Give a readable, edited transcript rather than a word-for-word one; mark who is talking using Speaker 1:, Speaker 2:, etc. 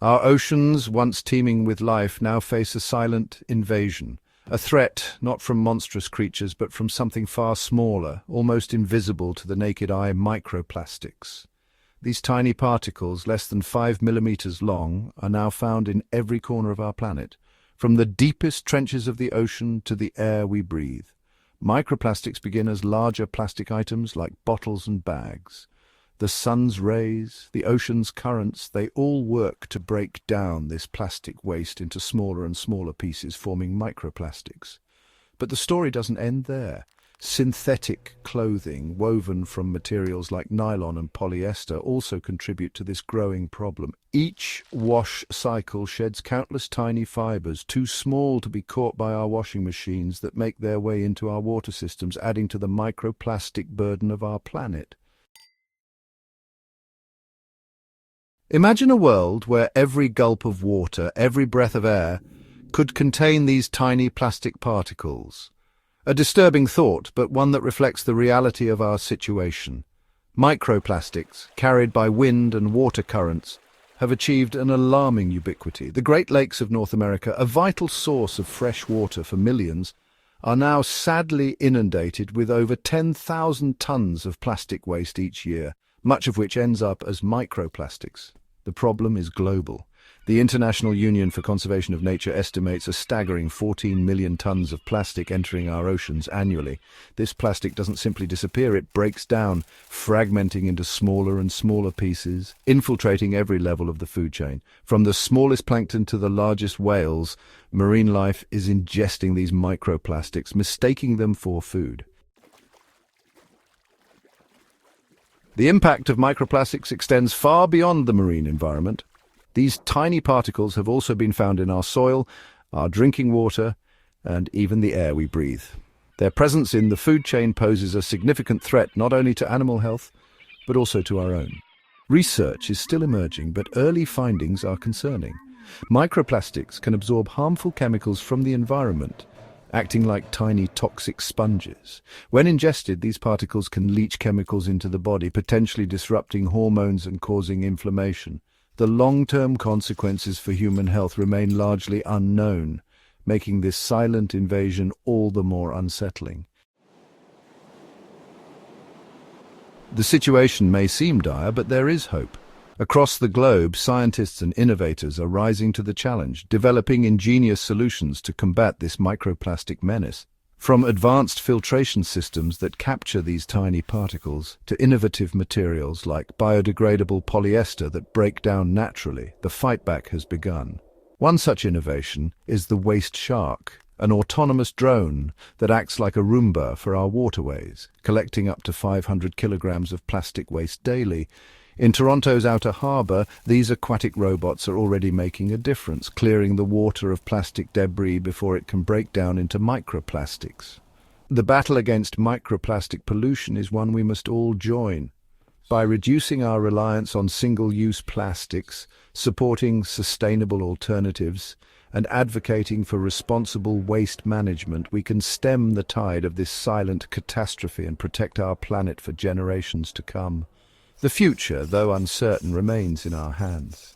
Speaker 1: Our oceans, once teeming with life, now face a silent invasion. A threat not from monstrous creatures, but from something far smaller, almost invisible to the naked eye: microplastics. These tiny particles, less than 5 millimeters long, are now found in every corner of our planet, from the deepest trenches of the ocean to the air we breathe. Microplastics begin as larger plastic items like bottles and bags. The sun's rays, the ocean's currents, they all work to break down this plastic waste into smaller and smaller pieces, forming microplastics. But the story doesn't end there. Synthetic clothing, woven from materials like nylon and polyester, also contribute to this growing problem. Each wash cycle sheds countless tiny fibers, too small to be caught by our washing machines, that make their way into our water systems, adding to the microplastic burden of our planet. Imagine a world where every gulp of water, every breath of air, could contain these tiny plastic particles. A disturbing thought, but one that reflects the reality of our situation. Microplastics, carried by wind and water currents, have achieved an alarming ubiquity. The Great Lakes of North America, a vital source of fresh water for millions, are now sadly inundated with over 10,000 tons of plastic waste each year, much of which ends up as microplastics. The problem is global. The International Union for Conservation of Nature estimates a staggering 14 million tons of plastic entering our oceans annually. This plastic doesn't simply disappear, it breaks down, fragmenting into smaller and smaller pieces, infiltrating every level of the food chain. From the smallest plankton to the largest whales, marine life is ingesting these microplastics, mistaking them for food. The impact of microplastics extends far beyond the marine environment. These tiny particles have also been found in our soil, our drinking water, and even the air we breathe. Their presence in the food chain poses a significant threat not only to animal health, but also to our own. Research is still emerging, but early findings are concerning. Microplastics can absorb harmful chemicals from the environment, acting like tiny toxic sponges. When ingested, these particles can leach chemicals into the body, potentially disrupting hormones and causing inflammation. The long-term consequences for human health remain largely unknown, making this silent invasion all the more unsettling. The situation may seem dire, but there is hope. Across the globe, scientists and innovators are rising to the challenge, developing ingenious solutions to combat this microplastic menace. From advanced filtration systems that capture these tiny particles to innovative materials like biodegradable polyester that break down naturally, the fight back has begun. One such innovation is the Waste Shark, an autonomous drone that acts like a Roomba for our waterways, collecting up to 500 kilograms of plastic waste daily. In Toronto's outer harbour, these aquatic robots are already making a difference, clearing the water of plastic debris before it can break down into microplastics. The battle against microplastic pollution is one we must all join. By reducing our reliance on single-use plastics, supporting sustainable alternatives, and advocating for responsible waste management, we can stem the tide of this silent catastrophe and protect our planet for generations to come. The future, though uncertain, remains in our hands.